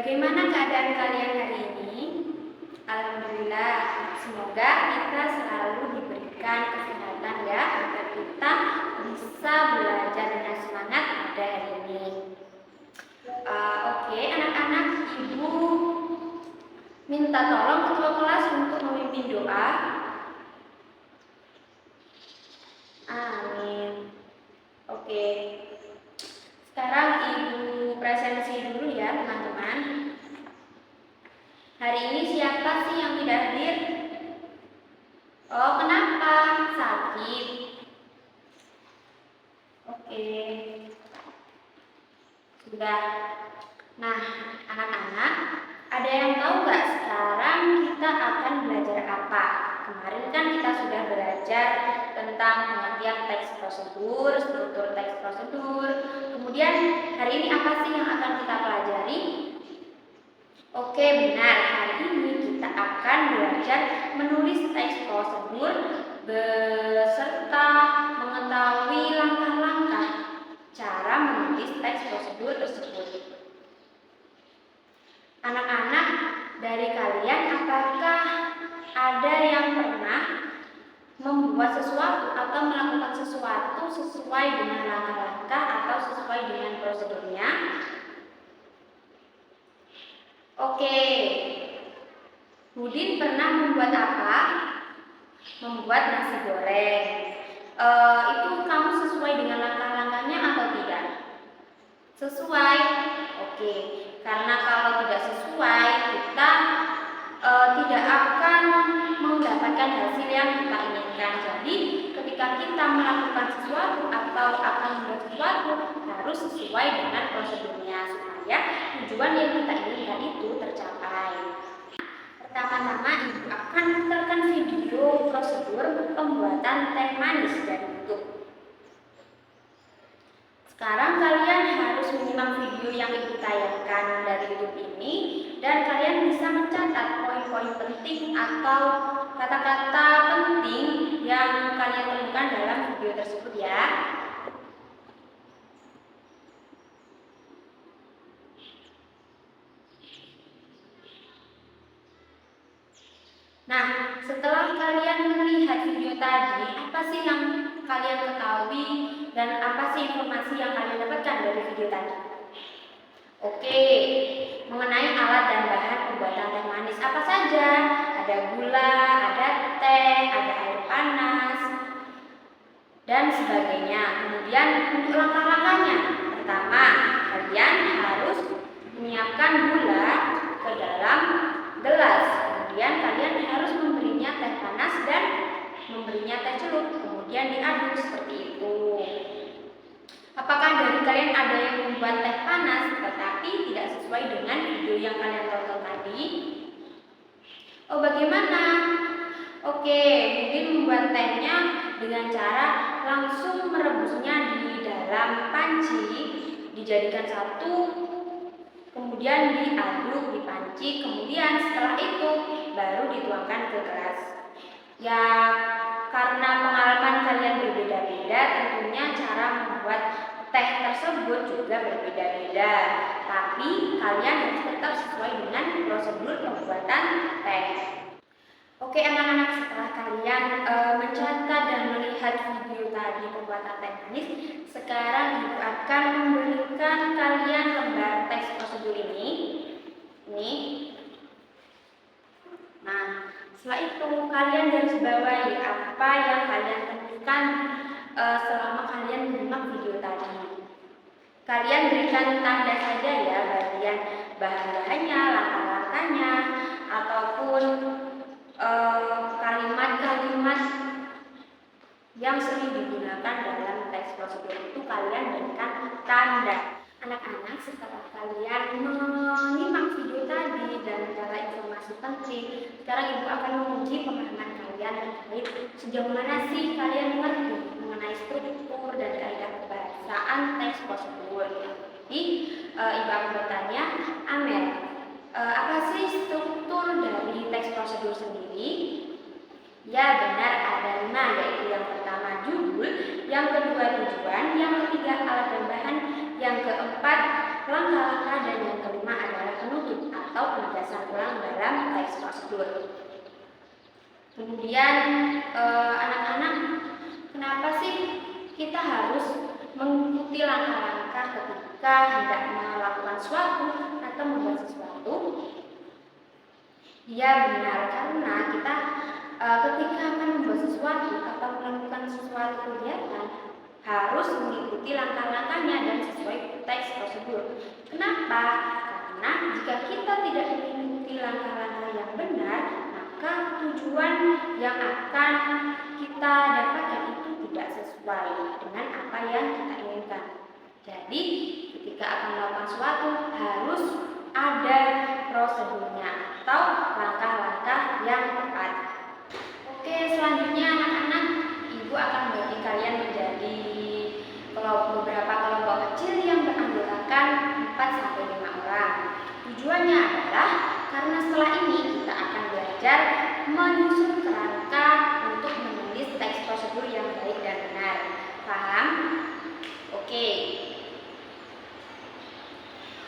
Bagaimana keadaan kalian hari ini? Alhamdulillah, semoga kita selalu diberikan kesehatan ya, agar kita bisa belajar dengan semangat pada hari ini. Oke, anak-anak, Ibu minta tolong ketua kelas untuk memimpin doa. Amin. Oke. Sekarang Ibu presensi dulu ya, teman-teman. Hari ini siapa sih yang tidak hadir? Oh, kenapa? Sakit. Oke. Sudah. Nah, anak-anak, ada yang tahu nggak sekarang kita akan belajar apa? Kemarin kan kita sudah belajar tentang pengertian teks prosedur, struktur teks prosedur. Kemudian hari ini apa sih yang akan kita pelajari? Oke, benar. Hari ini kita akan belajar menulis teks prosedur beserta mengetahui langkah-langkah cara menulis teks prosedur tersebut. Anak-anak, dari kalian apakah ada yang pernah membuat sesuatu atau melakukan sesuatu sesuai dengan langkah-langkah atau sesuai dengan prosedurnya? Oke, Budin pernah membuat apa? Membuat nasi goreng. Itu kamu sesuai dengan langkah-langkahnya atau tidak? Sesuai. Oke, karena kalau tidak sesuai kita tidak akan mendapatkan hasil yang kita inginkan. Jadi ketika kita melakukan sesuatu atau akan membuat sesuatu harus sesuai dengan prosedurnya supaya tujuan yang kita inginkan itu tercapai. Pertama-tama Ibu akan putarkan video prosedur pembuatan teh manis dari YouTube. Sekarang kalian harus menyimak video yang Ibu tayangkan dari YouTube ini dan kalian bisa mencatat poin-poin penting atau kata-kata penting yang kalian temukan dalam video tersebut ya. Nah, setelah kalian melihat video tadi, apa sih yang kalian ketahui dan apa sih informasi yang kalian dapatkan dari video tadi? Oke, mengenai alat dan bahan pembuatan teh manis apa saja? Ada gula, ada teh, ada air panas, dan sebagainya. Kemudian untuk langkah-langkahnya, pertama kalian harus menyiapkan gula ke dalam gelas. Kemudian kalian harus memberinya teh panas dan memberinya teh celup. Kemudian diaduk seperti itu. Apakah dari kalian ada yang membuat teh panas tetapi tidak sesuai dengan video yang kalian tonton tadi? Oh, bagaimana? Oke, mungkin membuat tehnya dengan cara langsung merebusnya di dalam panci, dijadikan satu, kemudian diaduk di panci, kemudian setelah itu baru dituangkan ke gelas. Ya, karena pengalaman kalian berbeda-beda, tentunya cara membuat teh tersebut juga berbeda-beda. Tapi kalian harus tetap sesuai dengan prosedur pembuatan teh. Oke anak-anak, setelah kalian mencatat dan melihat video tadi pembuatan teh manis, sekarang Ibu akan memberikan kalian lembar teks prosedur ini. Nah, setelah itu kalian garis bawahi apa yang kalian temukan selama kalian menyimak video tadi. Kalian berikan tanda saja ya bagian bahan-bahannya, langkah-langkahnya, ataupun kalimat-kalimat yang sering digunakan dalam teks prosedur itu kalian berikan tanda. Anak-anak, setelah kalian menyimak video tadi dan mendapat informasi penting, sekarang Ibu akan menguji pemahaman kalian terkait sejauh mana sih kalian mengerti mengenai struktur dan kaidah kebahasaan teks prosedur. Jadi Ibu akan bertanya, Amel, apa sih struktur dari teks prosedur sendiri? Ya, benar, ada 5, yaitu yang pertama judul, yang kedua tujuan, yang ketiga alat dan bahan, yang keempat langkah-langkah, dan yang kelima adalah penutup. penegasan ulang dalam teks prosedur. Kemudian anak-anak, kenapa sih kita harus mengikuti langkah-langkah ketika hendak melakukan sesuatu atau membuat sesuatu? Ya benar, karena kita ketika akan membuat sesuatu atau melakukan sesuatu kegiatan harus mengikuti langkah-langkahnya dan sesuai teks prosedur. Kenapa? Karena jika kita tidak mengikuti langkah-langkah yang benar, maka tujuan yang akan kita dapatkan itu tidak sesuai dengan apa yang kita inginkan. Jadi, ketika akan melakukan sesuatu harus ada prosedurnya atau langkah-langkah yang tepat. Oke, selanjutnya anak-anak, Ibu akan membagi kalian menjadi beberapa kelompok kecil yang beranggotakan 4-5 orang. Tujuannya adalah karena setelah ini kita akan belajar menyusun kerangka untuk menulis teks prosedur yang baik dan benar. Paham? Oke.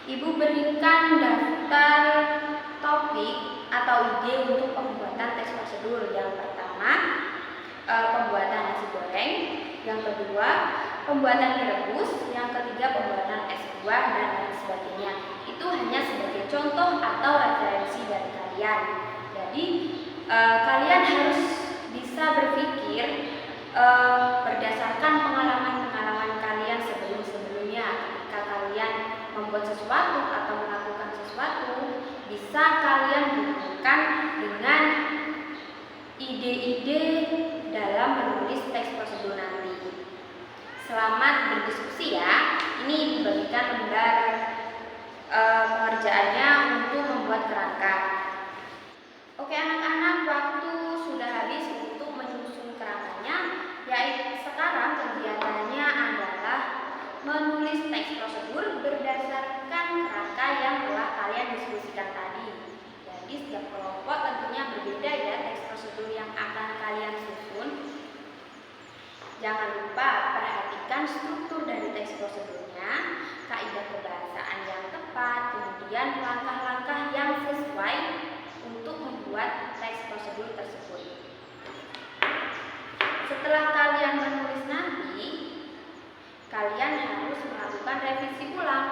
Ibu berikan daftar topik atau ide untuk pembuatan teks prosedur. Yang pertama, pembuatan nasi goreng. Yang kedua, pembuatan mie rebus. Yang ketiga, pembuatan es buah dan lain sebagainya. Itu hanya sebagai contoh atau referensi dari kalian. Jadi kalian harus bisa berpikir berdasarkan pengalaman-pengalaman kalian sebelum-sebelumnya. Ketika kalian membuat sesuatu atau melakukan sesuatu, bisa kalian hubungkan dengan ide-ide dalam menulis teks prosedur nanti. Selamat berdiskusi ya. Ini dibagikan lembar pengerjaannya untuk membuat kerangka. Oke anak-anak, waktu sudah habis untuk menyusun kerangkanya. Yaitu sekarang kegiatannya adalah menulis teks prosedur berdasarkan kerangka yang telah kalian diskusikan tadi. Jadi setiap kelompok tentunya berbeda ya teks prosedur yang akan kalian susun. Jangan lupa perhatikan struktur dari teks prosedurnya, kaidah kebahasaan yang tepat, kemudian langkah-langkah yang sesuai untuk membuat teks prosedur tersebut. Setelah kalian menulis nanti, kalian harus melakukan revisi ulang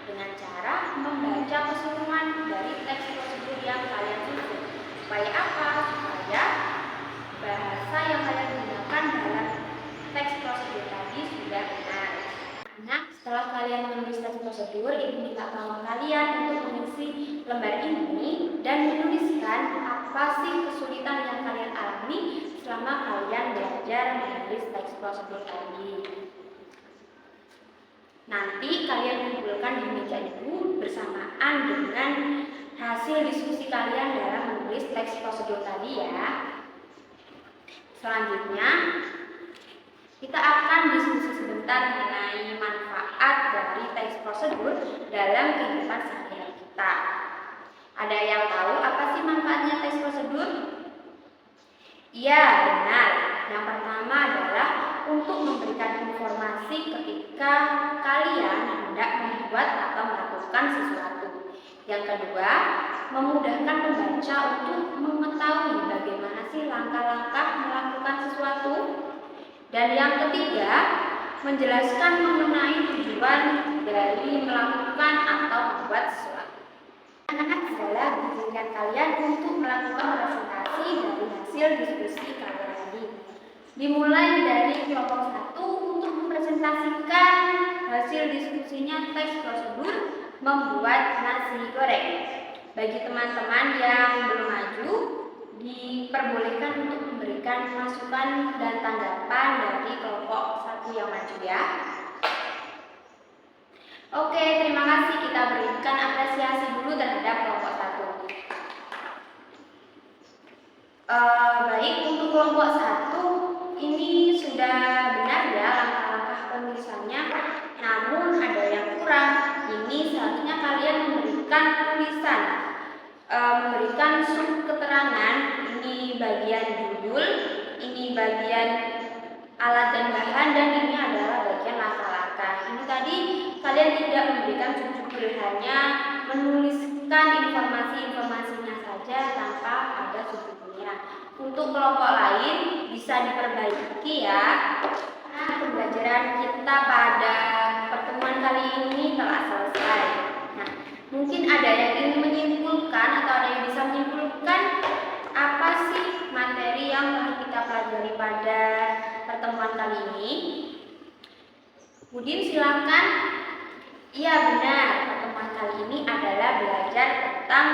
dengan cara membaca keseluruhan dari teks prosedur yang kalian susun. Supaya apa? Supaya bahasa yang kalian gunakan dalam teks prosedur tadi sudah benar. Nah, setelah kalian menulis teks prosedur, Ibu minta tolong kalian untuk mengisi lembar ini dan menuliskan apa sih kesulitan yang kalian alami selama kalian belajar menulis teks prosedur tadi. Nanti kalian kumpulkan di meja Ibu bersamaan dengan hasil diskusi kalian dalam menulis teks prosedur tadi ya. Selanjutnya, kita akan diskusi sebentar mengenai manfaat dari teks prosedur dalam kehidupan sehari-hari kita. Ada yang tahu apa sih manfaatnya teks prosedur? Iya, benar. Yang pertama adalah untuk memberikan informasi ketika kalian hendak membuat atau melakukan sesuatu. Yang kedua, memudahkan pembaca untuk mengetahui bagaimana sih langkah-langkah melakukan sesuatu. Dan yang ketiga, menjelaskan mengenai tujuan dari melakukan atau membuat sesuatu. Anak-anak adalah mengizinkan kalian untuk melakukan presentasi dari hasil diskusi kalian tadi. Dimulai dari kelompok 1 untuk mempresentasikan hasil diskusinya teks prosedur membuat nasi goreng. Bagi teman-teman yang belum maju, diperbolehkan untuk memberikan masukan dan tanggapan dari kelompok 1 yang maju ya. Oke, terima kasih. Kita berikan apresiasi dulu terhadap kelompok 1. Baik, untuk kelompok 1 ini sudah benar ya langkah-langkah penulisannya. Namun ada yang kurang. Ini seharusnya kalian memberikan tulisan, memberikan sub keterangan. Ini bagian judul, ini bagian alat dan bahan, dan ini adalah bagian langkah-langkah. Ini tadi kalian tidak memberikan sub judul, hanya menuliskan menunjukkan informasi-informasinya saja tanpa ada subjeknya. Untuk kelompok lain bisa diperbaiki ya. Nah, pembelajaran kita pada pertemuan kali ini telah selesai. Nah, mungkin ada yang ingin menyimpulkan atau ada yang bisa menyimpulkan apa sih materi yang telah kita pelajari pada pertemuan kali ini? Udin silakan. Iya benar, pertemuan kali ini adalah belajar tentang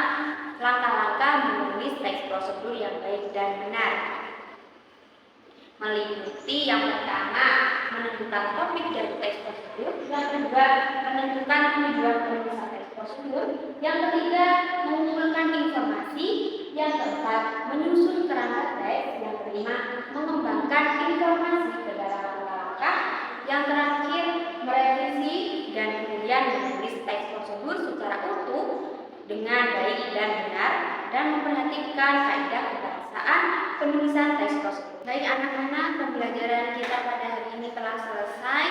langkah-langkah menulis teks prosedur yang baik dan benar. Meliputi yang pertama, menentukan topik dari teks prosedur, yang kedua, menentukan tujuan penulisan teks prosedur, yang ketiga, mengumpulkan informasi, yang keempat, menyusun kerangka teks, yang kelima, mengembangkan informasi ke dalam langkah-langkah, yang terakhir, merevisi dan kemudian menulis teks prosedur secara utuh dengan baik dan benar dan memperhatikan kaidah kebahasaan penulisan teks prosedur. Baik anak-anak, pembelajaran kita pada hari ini telah selesai.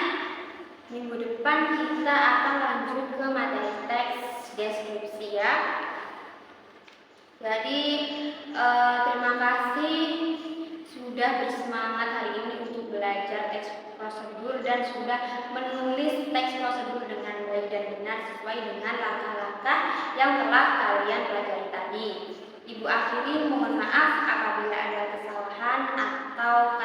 Minggu depan kita akan lanjut ke materi teks deskripsi ya. Jadi terima kasih sudah bersemangat hari ini untuk belajar teks prosedur dan sudah menulis teks prosedur dengan baik dan benar sesuai dengan langkah-langkah yang telah kalian pelajari tadi. Ibu akhiri mohon maaf apabila ada kesalahan atau